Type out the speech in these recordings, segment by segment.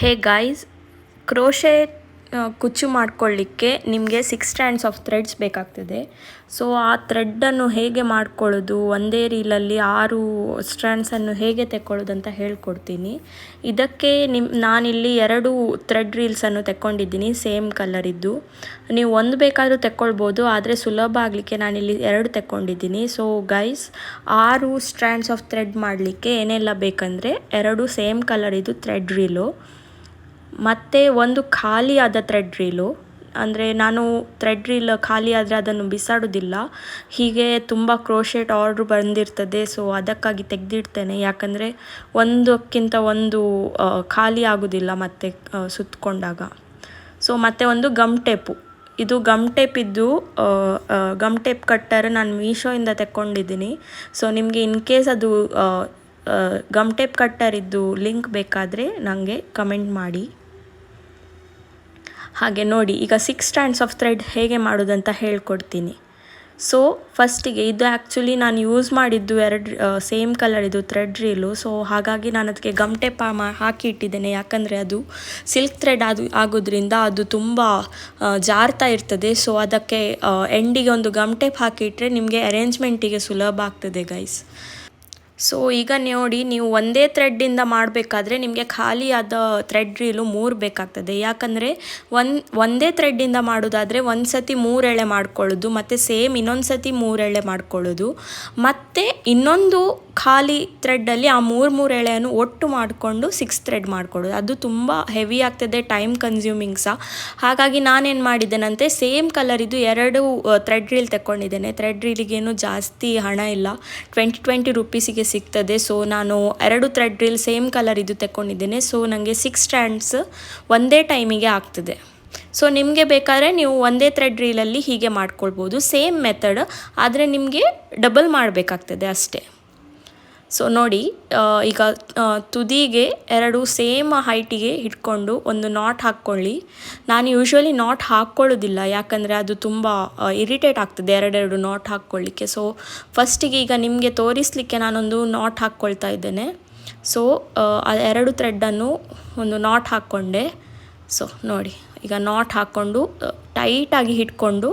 Hey guys, crochet ಕುಚ್ಚು ಮಾಡ್ಕೊಳ್ಳಿಕ್ಕೆ ನಿಮಗೆ 6 ಸ್ಟ್ಯಾಂಡ್ಸ್ ಆಫ್ ಥ್ರೆಡ್ಸ್ ಬೇಕಾಗ್ತದೆ. ಸೊ ಆ ಥ್ರೆಡ್ಡನ್ನು ಹೇಗೆ ಮಾಡ್ಕೊಳ್ಳೋದು, ಒಂದೇ ರೀಲಲ್ಲಿ 6 ಸ್ಟ್ಯಾಂಡ್ಸನ್ನು ಹೇಗೆ ತೆಕ್ಕೊಳ್ಳೋದು ಅಂತ ಹೇಳ್ಕೊಡ್ತೀನಿ. ಇದಕ್ಕೆ ನಾನಿಲ್ಲಿ 2 ಥ್ರೆಡ್ ರೀಲ್ಸನ್ನು ತೆಕ್ಕೊಂಡಿದ್ದೀನಿ, ಸೇಮ್ ಕಲರಿದ್ದು. ನೀವು ಒಂದು ಬೇಕಾದರೂ ತೆಕ್ಕೊಳ್ಬೋದು, ಆದರೆ ಸುಲಭ ಆಗಲಿಕ್ಕೆ ನಾನಿಲ್ಲಿ 2 ತೆಕ್ಕೊಂಡಿದ್ದೀನಿ. So guys, 6 stands of thread ಮಾಡಲಿಕ್ಕೆ ಏನೆಲ್ಲ ಬೇಕಂದರೆ 2 ಸೇಮ್ ಕಲರಿದ್ದು ಥ್ರೆಡ್ ರೀಲು, ಮತ್ತು ಒಂದು ಖಾಲಿಯಾದ ಥ್ರೆಡ್ ರೀಲು. ಅಂದರೆ ನಾನು ಥ್ರೆಡ್ ರೀಲ್ ಖಾಲಿ ಆದರೆ ಅದನ್ನು ಬಿಸಾಡೋದಿಲ್ಲ, ಹೀಗೆ ತುಂಬ ಕ್ರೋಶೆಟ್ ಆರ್ಡ್ರ್ ಬಂದಿರ್ತದೆ. ಸೊ ಅದಕ್ಕಾಗಿ ತೆಗೆದಿಡ್ತೇನೆ, ಯಾಕಂದರೆ ಒಂದಕ್ಕಿಂತ ಒಂದು ಖಾಲಿ ಆಗೋದಿಲ್ಲ ಮತ್ತು ಸುತ್ತಕೊಂಡಾಗ. ಸೊ ಮತ್ತು ಒಂದು ಗಮ್ ಟೇಪು, ಇದು ಗಮ್ ಟೇಪಿದ್ದು ಗಮ್ ಟೇಪ್ ಕಟ್ಟರ್ ನಾನು ಮೀಶೋಯಿಂದ ತೆಕ್ಕೊಂಡಿದ್ದೀನಿ. ಸೊ ನಿಮಗೆ ಇನ್ ಕೇಸ್ ಅದು ಗಮ್ ಟೇಪ್ ಕಟ್ಟರಿದ್ದು ಲಿಂಕ್ ಬೇಕಾದರೆ ನನಗೆ ಕಮೆಂಟ್ ಮಾಡಿ. ಹಾಗೆ ನೋಡಿ, ಈಗ 6 ಸ್ಟ್ಯಾಂಡ್ಸ್ ಆಫ್ ಥ್ರೆಡ್ ಹೇಗೆ ಮಾಡೋದಂತ ಹೇಳ್ಕೊಡ್ತೀನಿ. ಸೊ ಫಸ್ಟಿಗೆ ಇದು ಆ್ಯಕ್ಚುಲಿ ನಾನು ಯೂಸ್ ಮಾಡಿದ್ದು 2 ಸೇಮ್ ಕಲರ್ ಇದು ಥ್ರೆಡ್ ರೀಲು. ಸೊ ಹಾಗಾಗಿ ನಾನು ಅದಕ್ಕೆ ಗಮ್ ಟೇಪ್ ಹಾಕಿ ಇಟ್ಟಿದ್ದೇನೆ, ಯಾಕಂದರೆ ಅದು ಸಿಲ್ಕ್ ಥ್ರೆಡ್ ಆಗೋದ್ರಿಂದ ಅದು ತುಂಬ ಜಾರ್ತಾ ಇರ್ತದೆ. ಸೊ ಅದಕ್ಕೆ ಎಂಡಿಗೆ ಒಂದು ಗಮ್ ಟೇಪ್ ಹಾಕಿಟ್ರೆ ನಿಮಗೆ ಅರೇಂಜ್ಮೆಂಟಿಗೆ ಸುಲಭ ಆಗ್ತದೆ ಗೈಸ್. ಸೊ ಈಗ ನೋಡಿ, ನೀವು ಒಂದೇ ಥ್ರೆಡ್ಡಿಂದ ಮಾಡಬೇಕಾದ್ರೆ ನಿಮಗೆ ಖಾಲಿಯಾದ ಥ್ರೆಡ್ ರೀಲು 3 ಬೇಕಾಗ್ತದೆ. ಯಾಕಂದರೆ ಒಂದೇ ಥ್ರೆಡ್ಡಿಂದ ಮಾಡೋದಾದರೆ ಒಂದು ಸತಿ 3 ಎಳೆ ಮಾಡ್ಕೊಳ್ಳೋದು, ಮತ್ತು ಸೇಮ್ ಇನ್ನೊಂದು ಸತಿ 3 ಎಳೆ ಮಾಡ್ಕೊಳ್ಳೋದು, ಮತ್ತು ಇನ್ನೊಂದು ಖಾಲಿ ಥ್ರೆಡ್ಡಲ್ಲಿ ಆ 3 ಎಳೆಯನ್ನು ಒಟ್ಟು ಮಾಡಿಕೊಂಡು 6 ಥ್ರೆಡ್ ಮಾಡ್ಕೊಳ್ಳೋದು. ಅದು ತುಂಬ ಹೆವಿ ಆಗ್ತದೆ, ಟೈಮ್ ಕನ್ಸ್ಯೂಮಿಂಗ್ ಸಹ. ಹಾಗಾಗಿ ನಾನೇನು ಮಾಡಿದ್ದೇನಂತೆ, ಸೇಮ್ ಕಲರಿದ್ದು 2 ಥ್ರೆಡ್ ರೀಲ್ ತೆಕ್ಕೊಂಡಿದ್ದೇನೆ. ಥ್ರೆಡ್ ರೀಲಿಗೇನು ಜಾಸ್ತಿ ಹಣ ಇಲ್ಲ, 20 ರೂಪೀಸಿಗೆ ಸಿಗ್ತದೆ. ಸೊ ನಾನು 2 ಥ್ರೆಡ್ ರೀಲ್ ಸೇಮ್ ಕಲರ್ ಇದು ತೆಕ್ಕೊಂಡಿದ್ದೇನೆ. ಸೊ ನನಗೆ 6 ಸ್ಟ್ಯಾಂಡ್ಸ್ ಒಂದೇ ಟೈಮಿಗೆ ಆಗ್ತದೆ. ಸೊ ನಿಮಗೆ ಬೇಕಾದರೆ ನೀವು ಒಂದೇ ಥ್ರೆಡ್ ರೀಲಲ್ಲಿ ಹೀಗೆ ಮಾಡ್ಕೊಳ್ಬೋದು, ಸೇಮ್ ಮೆಥಡ್, ಆದರೆ ನಿಮಗೆ ಡಬಲ್ ಮಾಡಬೇಕಾಗ್ತದೆ ಅಷ್ಟೇ. ಸೊ ನೋಡಿ, ಈಗ ತುದಿಗೆ 2 ಸೇಮ್ ಹೈಟಿಗೆ ಇಟ್ಕೊಂಡು ಒಂದು ನಾಟ್ ಹಾಕ್ಕೊಳ್ಳಿ. ನಾನು ಯೂಶ್ವಲಿ ನಾಟ್ ಹಾಕ್ಕೊಳ್ಳೋದಿಲ್ಲ, ಯಾಕಂದರೆ ಅದು ತುಂಬ ಇರಿಟೇಟ್ ಆಗ್ತದೆ 2 ನಾಟ್ ಹಾಕ್ಕೊಳ್ಳಿಕ್ಕೆ. ಸೊ ಫಸ್ಟಿಗೆ ಈಗ ನಿಮಗೆ ತೋರಿಸಲಿಕ್ಕೆ ನಾನೊಂದು ನಾಟ್ ಹಾಕ್ಕೊಳ್ತಾ ಇದ್ದೇನೆ. ಸೊ ಆ 2 ಥ್ರೆಡ್ಡನ್ನು ಒಂದು ನಾಟ್ ಹಾಕ್ಕೊಂಡೆ. ಸೊ ನೋಡಿ, ಈಗ ನಾಟ್ ಹಾಕ್ಕೊಂಡು ಟೈಟಾಗಿ ಹಿಡ್ಕೊಂಡು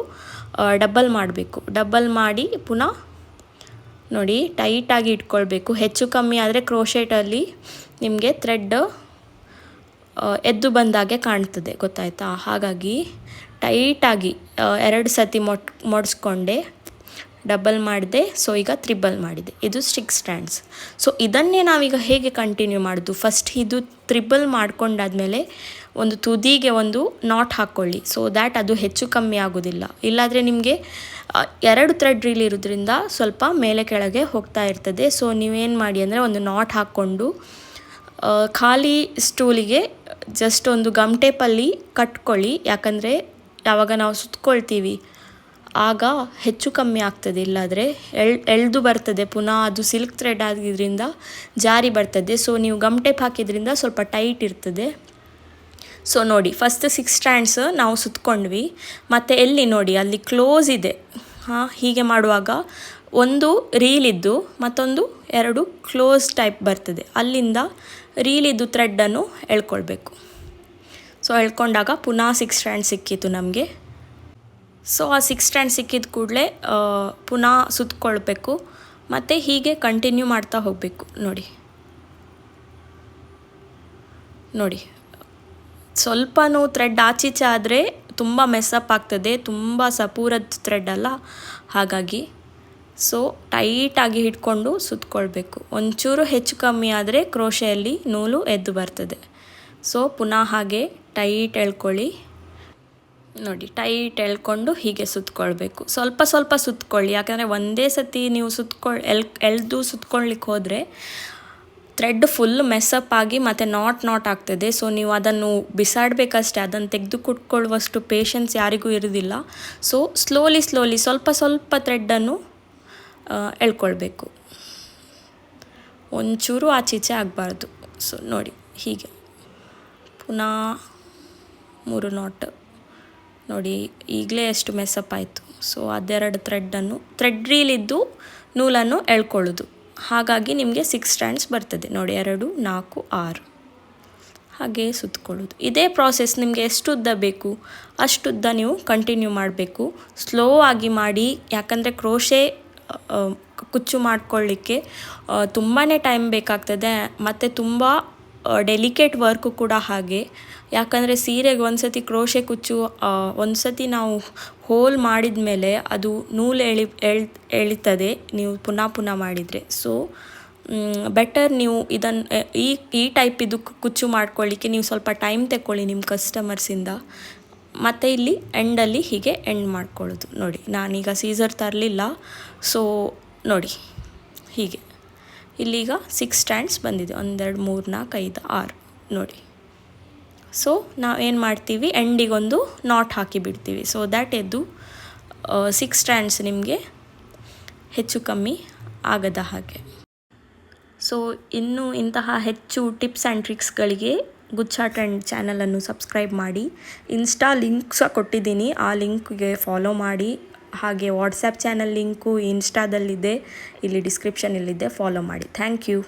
ಡಬಲ್ ಮಾಡಬೇಕು. ಡಬಲ್ ಮಾಡಿ ಪುನಃ ನೋಡಿ ಟೈಟಾಗಿ ಇಟ್ಕೊಳ್ಬೇಕು. ಹೆಚ್ಚು ಕಮ್ಮಿ ಆದರೆ ಕ್ರೋಶೆಟಲ್ಲಿ ನಿಮಗೆ ಥ್ರೆಡ್ ಎದ್ದು ಬಂದಾಗೆ ಕಾಣ್ತದೆ, ಗೊತ್ತಾಯ್ತಾ? ಹಾಗಾಗಿ ಟೈಟಾಗಿ 2 ಸತಿ ಮೊಡ್ಸ್ಕೊಂಡೆ, ಡಬಲ್ ಮಾಡಿದೆ. ಸೊ ಈಗ ತ್ರಿಬಲ್ ಮಾಡಿದೆ. ಇದು 6 ಸ್ಟ್ಯಾಂಡ್ಸ್. ಸೊ ಇದನ್ನೇ ನಾವೀಗ ಹೇಗೆ ಕಂಟಿನ್ಯೂ ಮಾಡೋದು, ಫಸ್ಟ್ ಇದು ತ್ರಿಬಲ್ ಮಾಡ್ಕೊಂಡಾದ್ಮೇಲೆ ಒಂದು ತುದಿಗೆ ಒಂದು ನಾಟ್ ಹಾಕ್ಕೊಳ್ಳಿ. ಸೊ ದ್ಯಾಟ್ ಅದು ಹೆಚ್ಚು ಕಮ್ಮಿ ಆಗೋದಿಲ್ಲ. ಇಲ್ಲಾಂದರೆ ನಿಮಗೆ 2 ಥ್ರೆಡ್ ರೀಲ್ ಇರೋದ್ರಿಂದ ಸ್ವಲ್ಪ ಮೇಲೆ ಕೆಳಗೆ ಹೋಗ್ತಾ ಇರ್ತದೆ. ಸೊ ನೀವೇನು ಮಾಡಿ ಅಂದರೆ ಒಂದು ನಾಟ್ ಹಾಕ್ಕೊಂಡು ಖಾಲಿ ಸ್ಟೂಲಿಗೆ ಜಸ್ಟ್ ಒಂದು ಗಮ್ ಟೇಪಲ್ಲಿ ಕಟ್ಕೊಳ್ಳಿ. ಯಾಕಂದರೆ ಯಾವಾಗ ನಾವು ಸುತ್ಕೊಳ್ತೀವಿ ಆಗ ಹೆಚ್ಚು ಕಮ್ಮಿ ಆಗ್ತದೆ, ಇಲ್ಲಾದರೆ ಎಳೆದು ಬರ್ತದೆ ಪುನಃ. ಅದು ಸಿಲ್ಕ್ ಥ್ರೆಡ್ ಆಗಿದ್ದರಿಂದ ಜಾರಿ ಬರ್ತದೆ. ಸೊ ನೀವು ಗಮ್ ಟೇಪ್ ಹಾಕಿದ್ರಿಂದ ಸ್ವಲ್ಪ ಟೈಟ್ ಇರ್ತದೆ. ಸೊ ನೋಡಿ, ಫಸ್ಟ್ 6 ಸ್ಟ್ಯಾಂಡ್ಸ್ ನಾವು ಸುತ್ಕೊಂಡ್ವಿ, ಮತ್ತು ಎಲ್ಲಿ ನೋಡಿ ಅಲ್ಲಿ ಕ್ಲೋಸ್ ಇದೆ. ಹೀಗೆ ಮಾಡುವಾಗ ಒಂದು ರೀಲಿದ್ದು ಮತ್ತೊಂದು 2 ಕ್ಲೋಸ್ ಟೈಪ್ ಬರ್ತದೆ, ಅಲ್ಲಿಂದ ರೀಲಿದ್ದು ಥ್ರೆಡ್ಡನ್ನು ಎಳ್ಕೊಳ್ಬೇಕು. ಸೊ ಎಳ್ಕೊಂಡಾಗ ಪುನಃ 6 ಸ್ಟ್ಯಾಂಡ್ ಸಿಕ್ಕಿತು ನಮಗೆ. ಸೊ ಆ 6 ಸ್ಟ್ಯಾಂಡ್ ಸಿಕ್ಕಿದ ಕೂಡಲೇ ಪುನಃ ಸುತ್ಕೊಳ್ಬೇಕು, ಮತ್ತು ಹೀಗೆ ಕಂಟಿನ್ಯೂ ಮಾಡ್ತಾ ಹೋಗಬೇಕು. ನೋಡಿ ಸ್ವಲ್ಪನೂ ಥ್ರೆಡ್ ಆಚೀಚೆ ಆದರೆ ತುಂಬ ಮೆಸ್ಸಪ್ ಆಗ್ತದೆ, ತುಂಬ ಸಪೂರದ ಥ್ರೆಡ್ ಅಲ್ಲ, ಹಾಗಾಗಿ. ಸೊ ಟೈಟಾಗಿ ಹಿಡ್ಕೊಂಡು ಸುತ್ಕೊಳ್ಬೇಕು. ಒಂಚೂರು ಹೆಚ್ಚು ಕಮ್ಮಿ ಆದರೆ ಕ್ರೋಶೆಯಲ್ಲಿ ನೂಲು ಎದ್ದು ಬರ್ತದೆ. ಸೊ ಪುನಃ ಹಾಗೆ ಟೈಟ್ ಎಳ್ಕೊಳ್ಳಿ. ನೋಡಿ, ಟೈಟ್ ಎಳ್ಕೊಂಡು ಹೀಗೆ ಸುತ್ಕೊಳ್ಬೇಕು. ಸ್ವಲ್ಪ ಸ್ವಲ್ಪ ಸುತ್ಕೊಳ್ಳಿ, ಯಾಕಂದರೆ ಒಂದೇ ಸತಿ ನೀವು ಎಳೆದು ಸುತ್ಕೊಳ್ಲಿಕ್ಕೆ ಹೋದರೆ ಥ್ರೆಡ್ ಫುಲ್ ಮೆಸ್ಸಪ್ ಆಗಿ ಮತ್ತು ನಾಟ್ ಆಗ್ತದೆ. ಸೊ ನೀವು ಅದನ್ನು ಬಿಸಾಡಬೇಕಷ್ಟೇ, ಅದನ್ನು ತೆಗೆದು ಕುಟ್ಕೊಳ್ಳುವಷ್ಟು ಪೇಷನ್ಸ್ ಯಾರಿಗೂ ಇರೋದಿಲ್ಲ. ಸೊ ಸ್ಲೋಲಿ ಸ್ವಲ್ಪ ಸ್ವಲ್ಪ ಥ್ರೆಡ್ಡನ್ನು ಎಳ್ಕೊಳ್ಬೇಕು, ಒಂಚೂರು ಆಚೀಚೆ ಆಗಬಾರ್ದು. ಸೊ ನೋಡಿ, ಹೀಗೆ ಪುನಃ 3 ನಾಟ್. ನೋಡಿ ಈಗಲೇ ಎಷ್ಟು ಮೆಸ್ಸಪ್ ಆಯಿತು. ಸೊ ಅದೆರಡು ಥ್ರೆಡ್ ರೀಲಿದ್ದು ನೂಲನ್ನು ಎಳ್ಕೊಳ್ಳೋದು. ಹಾಗಾಗಿ ನಿಮಗೆ 6 ಸ್ಟ್ಯಾಂಡ್ಸ್ ಬರ್ತದೆ ನೋಡಿ, 2, 4, 6. ಹಾಗೆ ಸುತ್ಕೊಳ್ಳೋದು. ಇದೇ ಪ್ರಾಸೆಸ್ ನಿಮಗೆ ಎಷ್ಟು ಉದ್ದ ಬೇಕು ಅಷ್ಟುದ್ದ ನೀವು ಕಂಟಿನ್ಯೂ ಮಾಡಬೇಕು. ಸ್ಲೋ ಆಗಿ ಮಾಡಿ, ಯಾಕಂದರೆ ಕ್ರೋಶೆ ಕುಚ್ಚು ಮಾಡ್ಕೊಳ್ಳಿಕ್ಕೆ ತುಂಬಾ ಟೈಮ್ ಬೇಕಾಗ್ತದೆ ಮತ್ತು ತುಂಬ ಡೆಲಿಕೇಟ್ ವರ್ಕು ಕೂಡ ಹಾಗೆ. ಯಾಕಂದರೆ ಸೀರೆಗೆ ಒಂದು ಸತಿ ಕ್ರೋಶೆ ಕುಚ್ಚು ಒಂದು ಸತಿ ನಾವು ಹೋಲ್ ಮಾಡಿದ ಮೇಲೆ ಅದು ನೂಲು ಎಳಿತದೆ ನೀವು ಪುನಃ ಮಾಡಿದರೆ. ಸೊ ಬೆಟರ್ ನೀವು ಇದನ್ನು ಈ ಟೈಪ್ ಇದು ಕುಚ್ಚು ಮಾಡ್ಕೊಳ್ಳಿಕ್ಕೆ ನೀವು ಸ್ವಲ್ಪ ಟೈಮ್ ತಗೊಳ್ಳಿ ನಿಮ್ಮ ಕಸ್ಟಮರ್ಸಿಂದ. ಮತ್ತು ಇಲ್ಲಿ ಎಂಡಲ್ಲಿ ಹೀಗೆ ಎಂಡ್ ಮಾಡ್ಕೊಳ್ಳೋದು. ನೋಡಿ ನಾನೀಗ ಸೀಸರ್ ತರಲಿಲ್ಲ, ಸೊ ನೋಡಿ ಹೀಗೆ ಇಲ್ಲೀಗ 6 ಸ್ಟ್ಯಾಂಡ್ಸ್ ಬಂದಿದೆ. 1 2 3 4 5 6 ನೋಡಿ. ಸೊ ನಾವೇನು ಮಾಡ್ತೀವಿ, ಎಂಡಿಗೊಂದು ನಾಟ್ ಹಾಕಿ ಬಿಡ್ತೀವಿ. ಸೊ ದ್ಯಾಟ್ ಇದು 6 ಸ್ಟ್ಯಾಂಡ್ಸ್ ನಿಮಗೆ ಹೆಚ್ಚು ಕಮ್ಮಿ ಆಗದ ಹಾಗೆ. ಸೊ ಇನ್ನೂ ಇಂತಹ ಹೆಚ್ಚು ಟಿಪ್ಸ್ ಆ್ಯಂಡ್ ಟ್ರಿಕ್ಸ್ಗಳಿಗೆ ಗುಚ್ಚಾ ಟ್ರೆಂಡ್ ಚಾನಲನ್ನು ಸಬ್ಸ್ಕ್ರೈಬ್ ಮಾಡಿ. ಇನ್ಸ್ಟಾ ಲಿಂಕ್ ಸಹ ಕೊಟ್ಟಿದ್ದೀನಿ, ಆ ಲಿಂಕ್ಗೆ ಫಾಲೋ ಮಾಡಿ. ಹಾಗೆ ವಾಟ್ಸಪ್ ಚಾನಲ್ ಲಿಂಕು ಇನ್ಸ್ಟಾದಲ್ಲಿದೆ, ಇಲ್ಲಿ ಡಿಸ್ಕ್ರಿಪ್ಷನಲ್ಲಿದೆ, ಫಾಲೋ ಮಾಡಿ. Thank you.